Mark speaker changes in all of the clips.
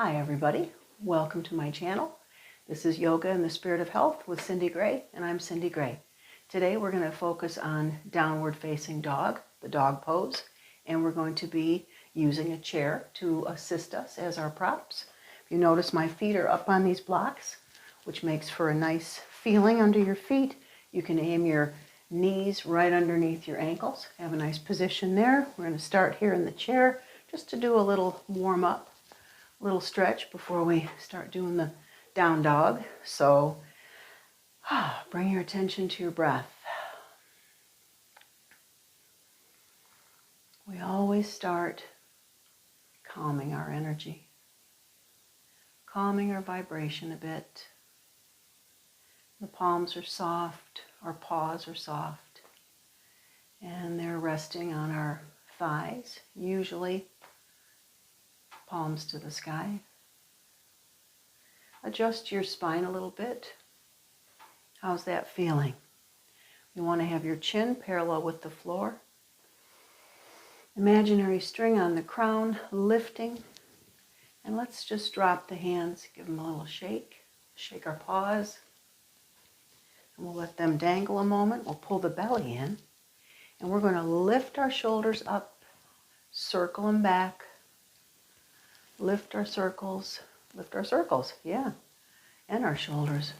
Speaker 1: Hi everybody, welcome to my channel. This is Yoga in the Spirit of Health with Cindy Gray, and I'm Cindy Gray. Today we're going to focus on downward facing dog, the dog pose, and we're going to be using a chair to assist us as our props. If you notice, my feet are up on these blocks, which makes for a nice feeling under your feet. You can aim your knees right underneath your ankles. Have a nice position there. We're going to start here in the chair just to do a little warm up. Little stretch before we start doing the down dog. So bring your attention to your breath. We always start calming our energy, calming our vibration a bit. The palms are soft, our paws are soft, and they're resting on our thighs, usually palms to the sky. Adjust your spine a little bit. How's that feeling? You want to have your chin parallel with the floor. Imaginary string on the crown, lifting. And let's just drop the hands, give them a little shake. Shake our paws. And we'll let them dangle a moment. We'll pull the belly in. And we're going to lift our shoulders up, circle them back. Lift our circles, yeah, and our shoulders.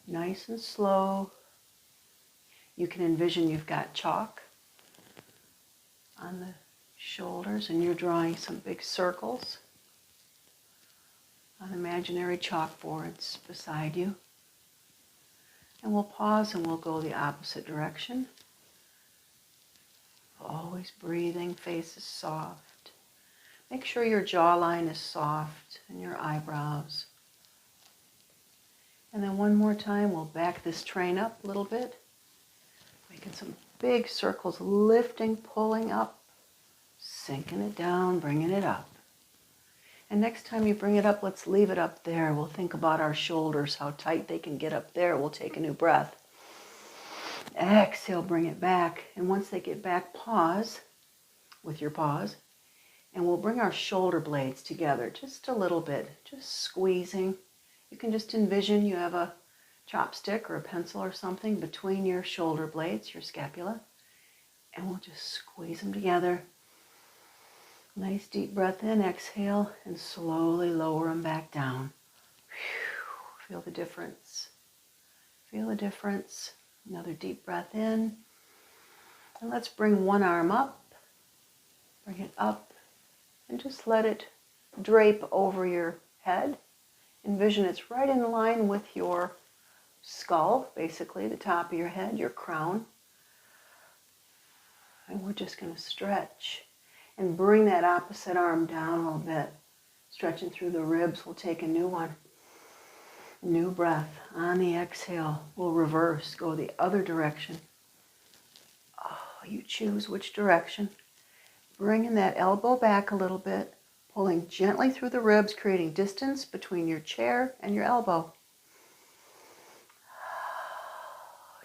Speaker 1: Nice and slow. You can envision you've got chalk on the shoulders and you're drawing some big circles on imaginary chalkboards beside you. And we'll pause and we'll go the opposite direction. Always breathing, face is soft. Make sure your jawline is soft and your eyebrows. And then one more time, we'll back this train up a little bit. Making some big circles, lifting, pulling up, sinking it down, bringing it up. And next time you bring it up, let's leave it up there. We'll think about our shoulders, how tight they can get up there. We'll take a new breath. Exhale, bring it back. And once they get back, pause with your paws. And we'll bring our shoulder blades together just a little bit, just squeezing. You can just envision you have a chopstick or a pencil or something between your shoulder blades, your scapula. And we'll just squeeze them together. Nice deep breath in, exhale, and slowly lower them back down. Feel the difference. Feel the difference. Another deep breath in. And let's bring one arm up. Bring it up. And just let it drape over your head. Envision it's right in line with your skull, basically the top of your head, your crown. And we're just going to stretch and bring that opposite arm down a little bit. Stretching through the ribs, we'll take a new one. New breath. On the exhale, we'll reverse, go the other direction. Oh, you choose which direction. Bringing that elbow back a little bit, pulling gently through the ribs, creating distance between your chair and your elbow.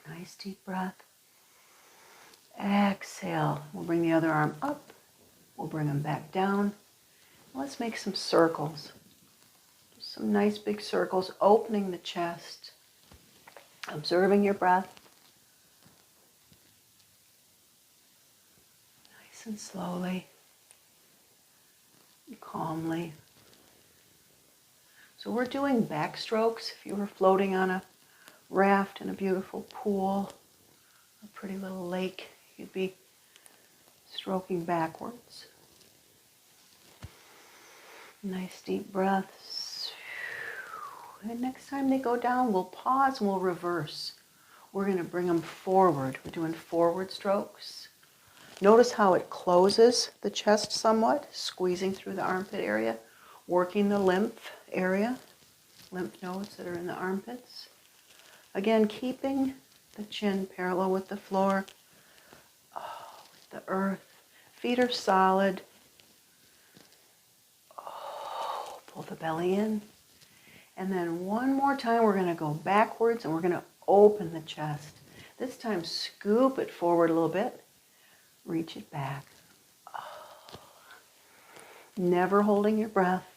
Speaker 1: Nice deep breath. Exhale. We'll bring the other arm up. We'll bring them back down. Let's make some circles. Some nice big circles, opening the chest, observing your breath. And slowly and calmly. So we're doing backstrokes. If you were floating on a raft in a beautiful pool, a pretty little lake, you'd be stroking backwards. Nice deep breaths. And next time they go down, we'll pause and we'll reverse. We're going to bring them forward. We're doing forward strokes. Notice how it closes the chest somewhat, squeezing through the armpit area, working the lymph area, lymph nodes that are in the armpits. Again, keeping the chin parallel with the floor, with the earth. Feet are solid. Pull the belly in. And then one more time, we're going to go backwards and we're going to open the chest. This time, scoop it forward a little bit. Reach it back. Never holding your breath.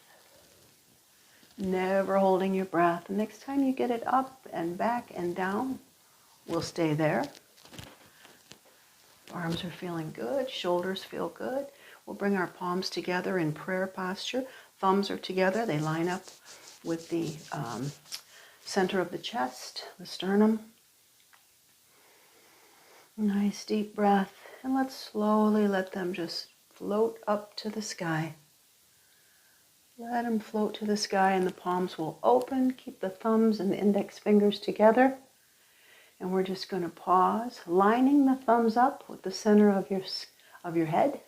Speaker 1: Never holding your breath. The next time you get it up and back and down, we'll stay there. Arms are feeling good. Shoulders feel good. We'll bring our palms together in prayer posture. Thumbs are together. They line up with the center of the chest, the sternum. Nice deep breath. And let's slowly let them just float up to the sky. Let them float to the sky and the palms will open. Keep the thumbs and the index fingers together. And we're just going to pause, lining the thumbs up with the center of your head.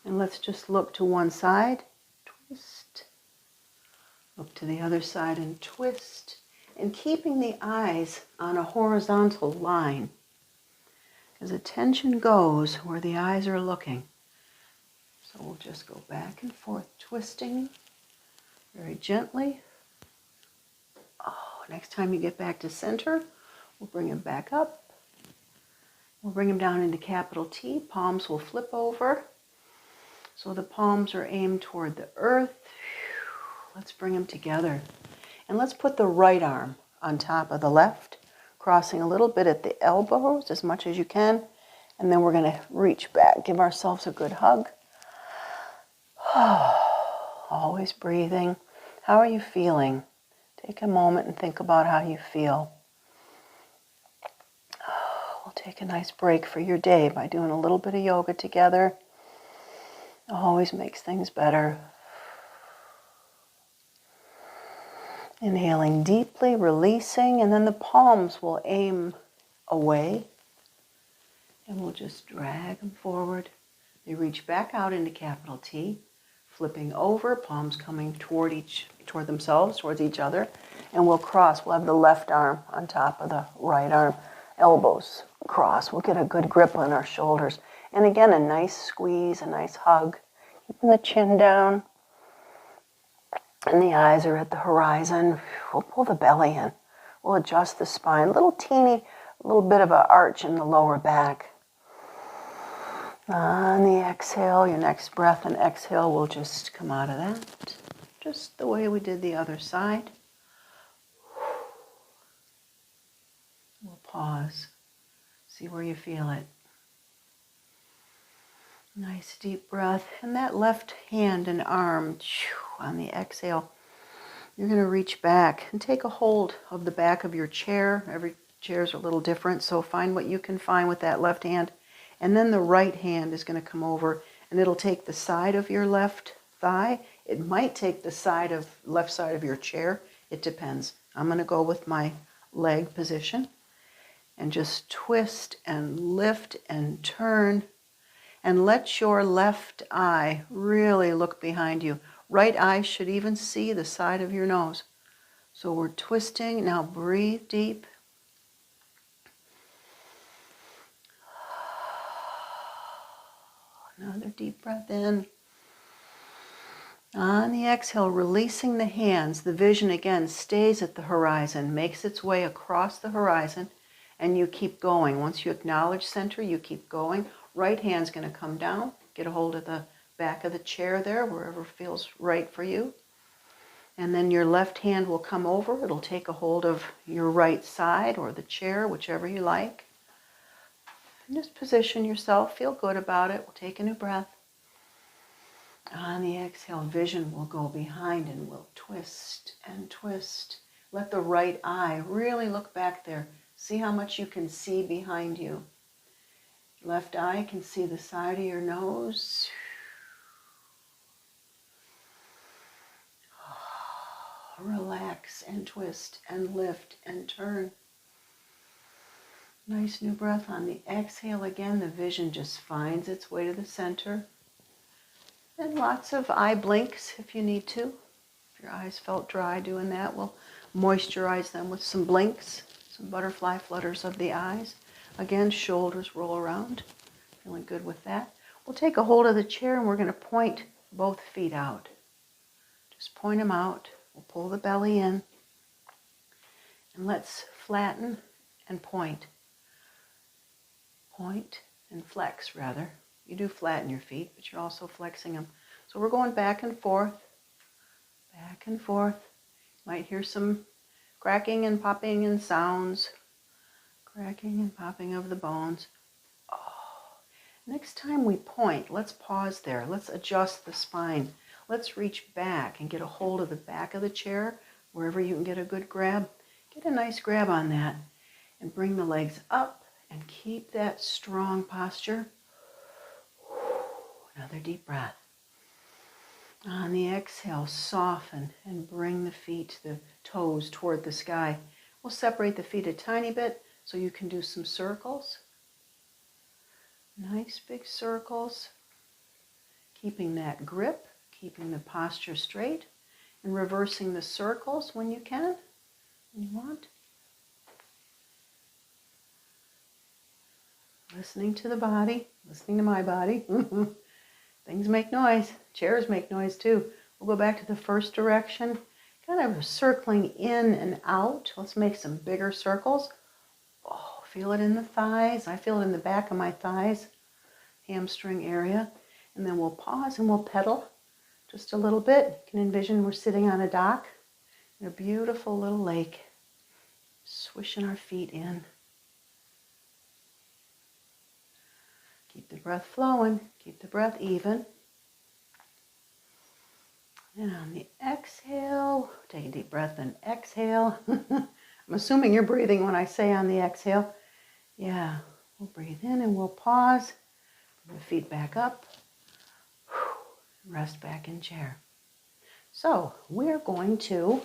Speaker 1: And let's just look to one side, twist. Look to the other side and twist. And keeping the eyes on a horizontal line. As attention goes where the eyes are looking. So we'll just go back and forth, twisting very gently. Oh, next time you get back to center, we'll bring him back up. We'll bring him down into capital T. Palms will flip over. So the palms are aimed toward the earth. Let's bring them together. And let's put the right arm on top of the left, crossing a little bit at the elbows as much as you can. And then we're going to reach back, give ourselves a good hug. Always breathing. How are you feeling? Take a moment and think about how you feel. We'll take a nice break for your day by doing a little bit of yoga together. Always makes things better. Inhaling deeply, releasing, and then the palms will aim away. And we'll just drag them forward. They reach back out into capital T, flipping over, palms coming toward themselves, towards each other. And we'll cross. We'll have the left arm on top of the right arm. Elbows cross. We'll get a good grip on our shoulders. And again, a nice squeeze, a nice hug. Keeping the chin down. And the eyes are at the horizon. We'll pull the belly in. We'll adjust the spine. A little bit of an arch in the lower back. On the exhale, your next breath and exhale will just come out of that. Just the way we did the other side. We'll pause. See where you feel it. Nice deep breath. And that left hand and arm on the exhale, you're going to reach back and take a hold of the back of your chair. Every chair is a little different, so find what you can find with that left hand. And then the right hand is going to come over and it'll take the side of your left thigh. It might take the left side of your chair. It depends. I'm going to go with my leg position and just twist and lift and turn and let your left eye really look behind you. Right eye should even see the side of your nose. So we're twisting. Now breathe deep. Another deep breath in. On the exhale, releasing the hands. The vision again stays at the horizon, makes its way across the horizon, and you keep going. Once you acknowledge center, you keep going. Right hand's going to come down, get a hold of the back of the chair there, wherever feels right for you. And then your left hand will come over. It'll take a hold of your right side or the chair, whichever you like. And just position yourself. Feel good about it. We'll take a new breath. On the exhale, vision will go behind and we'll twist and twist. Let the right eye really look back there. See how much you can see behind you. Left eye can see the side of your nose. Relax and twist and lift and turn. Nice new breath on the exhale. Again, the vision just finds its way to the center. And lots of eye blinks if you need to. If your eyes felt dry doing that, we'll moisturize them with some blinks, some butterfly flutters of the eyes. Again, shoulders roll around. Feeling good with that. We'll take a hold of the chair and we're going to point both feet out. Just point them out. We'll pull the belly in. And let's flatten and point. Point and flex, rather. You do flatten your feet, but you're also flexing them. So we're going back and forth Back and forth. Might hear some cracking and popping and sounds. Cracking and popping of the bones. Oh. Next time we point, let's pause there. Let's adjust the spine. Let's reach back and get a hold of the back of the chair, wherever you can get a good grab. Get a nice grab on that and bring the legs up and keep that strong posture. Another deep breath. On the exhale, soften and bring the feet, the toes toward the sky. We'll separate the feet a tiny bit so you can do some circles. Nice big circles. Keeping that grip, keeping the posture straight, and reversing the circles when you can, when you want. Listening to the body, listening to my body. Things make noise. Chairs make noise too. We'll go back to the first direction. Kind of circling in and out. Let's make some bigger circles. Oh, feel it in the thighs. I feel it in the back of my thighs, hamstring area. And then we'll pause and we'll pedal just a little bit. You can envision we're sitting on a dock in a beautiful little lake, swishing our feet in. Keep the breath flowing. Keep the breath even. And on the exhale, take a deep breath and exhale. I'm assuming you're breathing when I say on the exhale. Yeah, we'll breathe in and we'll pause. Bring the feet back up. Rest back in chair. So we're going to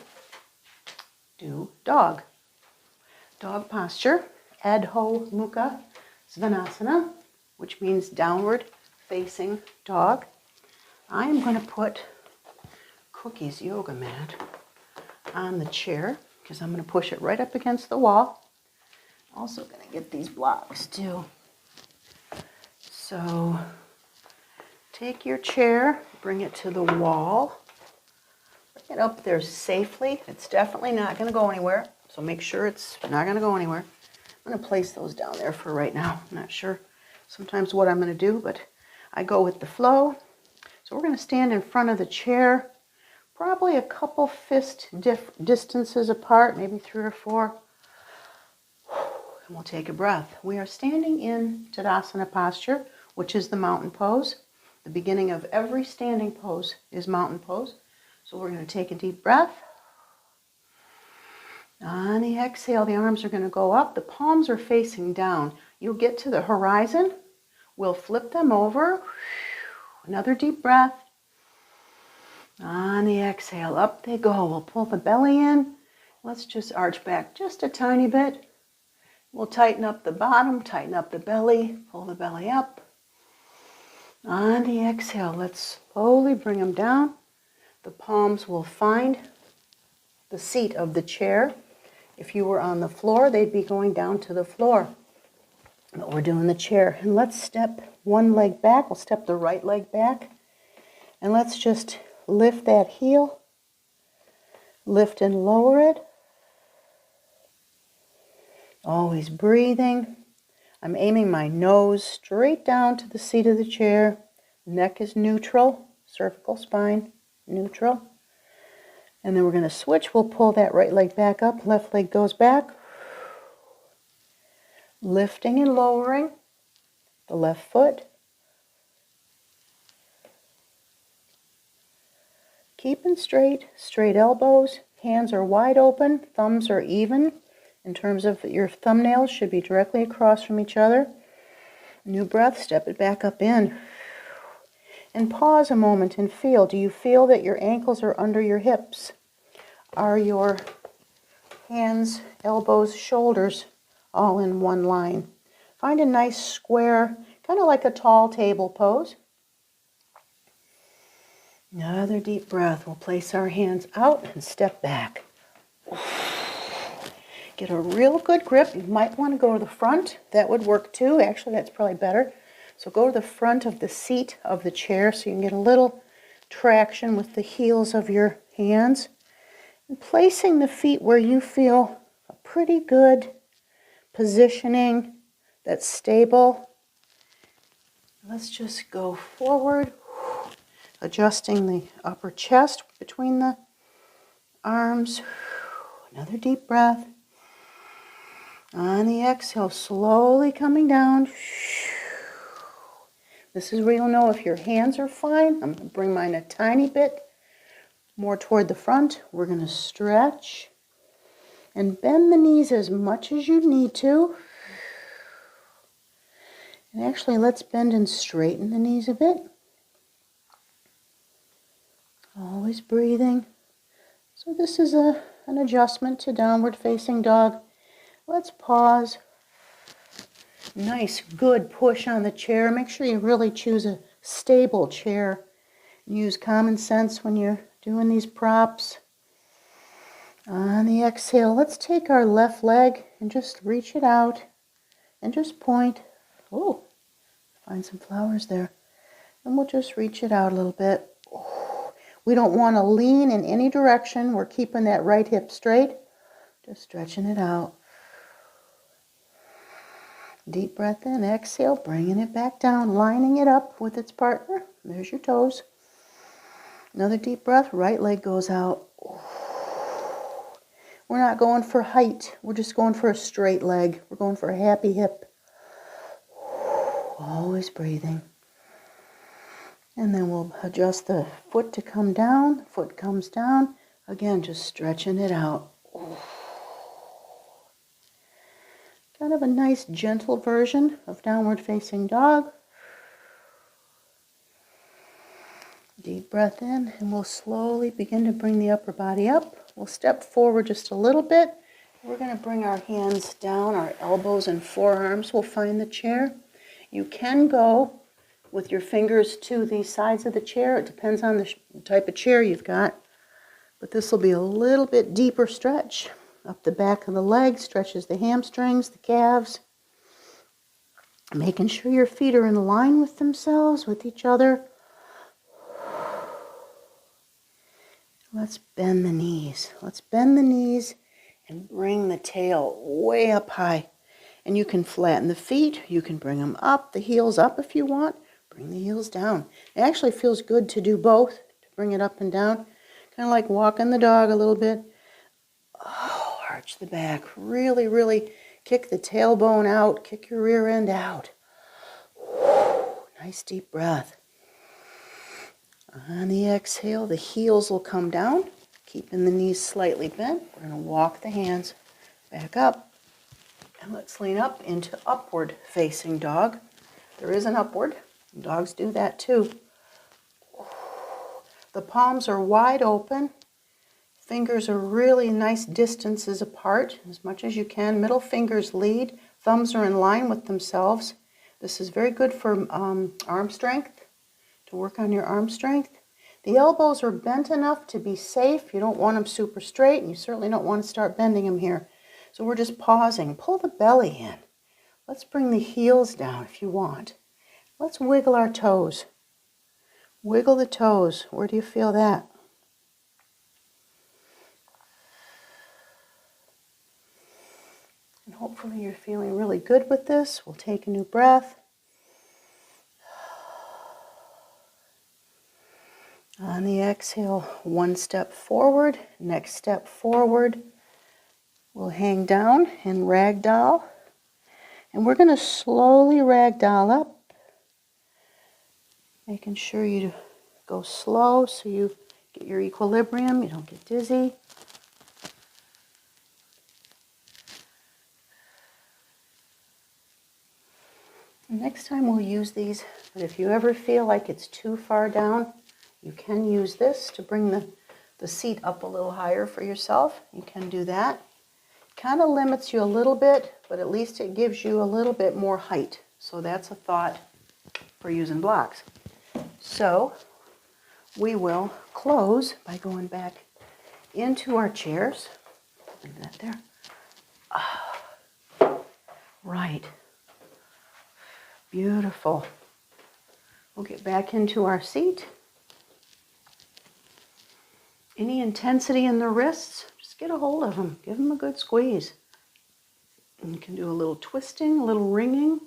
Speaker 1: do dog. Dog posture, Adho Mukha Svanasana, which means downward facing dog. I am going to put Cookie's yoga mat on the chair because I'm going to push it right up against the wall. Also going to get these blocks too. So take your chair, bring it to the wall. Bring it up there safely. It's definitely not going to go anywhere, so make sure it's not going to go anywhere. I'm going to place those down there for right now. I'm not sure sometimes what I'm going to do, but I go with the flow. So we're going to stand in front of the chair, probably a couple fist distances apart, maybe 3 or 4. And we'll take a breath. We are standing in Tadasana posture, which is the mountain pose. The beginning of every standing pose is mountain pose. So we're going to take a deep breath. On the exhale, the arms are going to go up. The palms are facing down. You'll get to the horizon. We'll flip them over. Another deep breath. On the exhale, up they go. We'll pull the belly in. Let's just arch back just a tiny bit. We'll tighten up the bottom, tighten up the belly, pull the belly up. On the exhale, let's slowly bring them down. The palms will find the seat of the chair. If you were on the floor, they'd be going down to the floor. But we're doing the chair. And let's step one leg back. We'll step the right leg back. And let's just lift that heel. Lift and lower it. Always breathing. I'm aiming my nose straight down to the seat of the chair. Neck is neutral. Cervical spine neutral. And then we're going to switch. We'll pull that right leg back up. Left leg goes back. Lifting and lowering the left foot. Keeping straight. Straight elbows. Hands are wide open. Thumbs are even. In terms of your thumbnails should be directly across from each other. New breath. Step it back up in. And pause a moment and feel. Do you feel that your ankles are under your hips? Are your hands, elbows, shoulders all in one line? Find a nice square, kind of like a tall table pose. Another deep breath. We'll place our hands out and step back. Get a real good grip. You might want to go to the front. That would work too. Actually, that's probably better. So go to the front of the seat of the chair so you can get a little traction with the heels of your hands. And placing the feet where you feel a pretty good positioning that's stable. Let's just go forward, adjusting the upper chest between the arms. Another deep breath. On the exhale, slowly coming down. This is where you'll know if your hands are fine. I'm going to bring mine a tiny bit more toward the front. We're going to stretch and bend the knees as much as you need to. And actually, let's bend and straighten the knees a bit. Always breathing. So this is an adjustment to downward facing dog. Let's pause. Nice, good push on the chair. Make sure you really choose a stable chair. Use common sense when you're doing these props. On the exhale, let's take our left leg and just reach it out and just point. Oh, find some flowers there. And we'll just reach it out a little bit. Oh, we don't want to lean in any direction. We're keeping that right hip straight. Just stretching it out. Deep breath in, exhale, bringing it back down, lining it up with its partner. There's your toes. Another deep breath, right leg goes out. We're not going for height. We're just going for a straight leg. We're going for a happy hip. Always breathing. And then we'll adjust the foot to come down. Foot comes down. Again, just stretching it out. Kind of a nice, gentle version of downward facing dog. Deep breath in, and we'll slowly begin to bring the upper body up. We'll step forward just a little bit. We're going to bring our hands down, our elbows and forearms will find the chair. You can go with your fingers to the sides of the chair. It depends on the type of chair you've got. But this will be a little bit deeper stretch. Up the back of the leg, stretches the hamstrings, the calves. Making sure your feet are in line with themselves, with each other. Let's bend the knees. Let's bend the knees and bring the tail way up high. And you can flatten the feet. You can bring them up, the heels up if you want. Bring the heels down. It actually feels good to do both, to bring it up and down. Kind of like walking the dog a little bit. Oh, arch the back. Really, really kick the tailbone out. Kick your rear end out. Nice deep breath. On the exhale, the heels will come down, keeping the knees slightly bent. We're going to walk the hands back up. And let's lean up into upward facing dog. There is an upward. Dogs do that too. The palms are wide open. Fingers are really nice distances apart, as much as you can. Middle fingers lead. Thumbs are in line with themselves. This is very good for arm strength, to work on your arm strength. The elbows are bent enough to be safe. You don't want them super straight, and you certainly don't want to start bending them here. So we're just pausing. Pull the belly in. Let's bring the heels down if you want. Let's wiggle our toes. Wiggle the toes. Where do you feel that? And hopefully you're feeling really good with this. We'll take a new breath. On the exhale, one step forward, next step forward. We'll hang down and ragdoll. And we're going to slowly ragdoll up. Making sure you go slow so you get your equilibrium, you don't get dizzy. Next time we'll use these, but if you ever feel like it's too far down, you can use this to bring the seat up a little higher for yourself. You can do that. Kind of limits you a little bit, but at least it gives you a little bit more height. So that's a thought for using blocks. So we will close by going back into our chairs. Leave that there. Right. Beautiful. We'll get back into our seat. Any intensity in the wrists, just get a hold of them. Give them a good squeeze. And you can do a little twisting, a little wringing,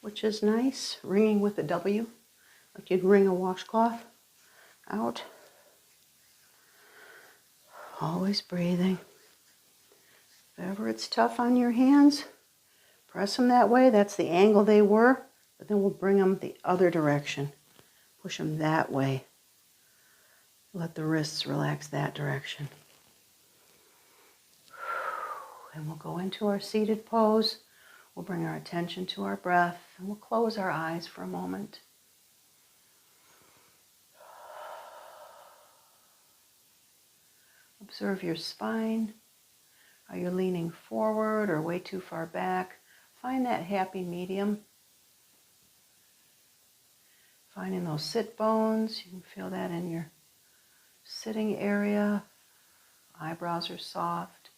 Speaker 1: which is nice. Wringing with a W, like you'd wring a washcloth out. Always breathing. If ever it's tough on your hands, press them that way. That's the angle they were. But then we'll bring them the other direction. Push them that way. Let the wrists relax that direction. And we'll go into our seated pose. We'll bring our attention to our breath. And we'll close our eyes for a moment. Observe your spine. Are you leaning forward or way too far back? Find that happy medium. Finding those sit bones. You can feel that in your sitting area. Eyebrows are soft.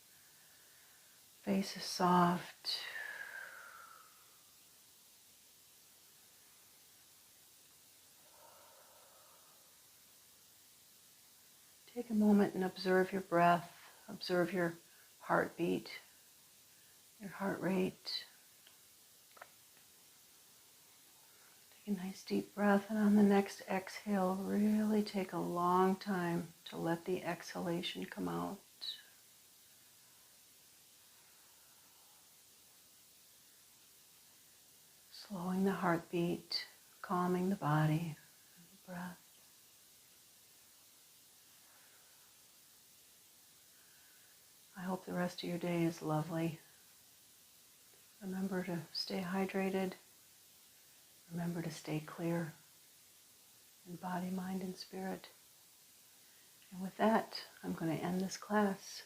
Speaker 1: Face is soft. Take a moment and observe your breath. Observe your heartbeat, your heart rate. Take a nice deep breath, and on the next exhale, really take a long time to let the exhalation come out. Slowing the heartbeat, calming the body, and the breath. I hope the rest of your day is lovely. Remember to stay hydrated. Remember to stay clear in body, mind, and spirit. And with that, I'm going to end this class.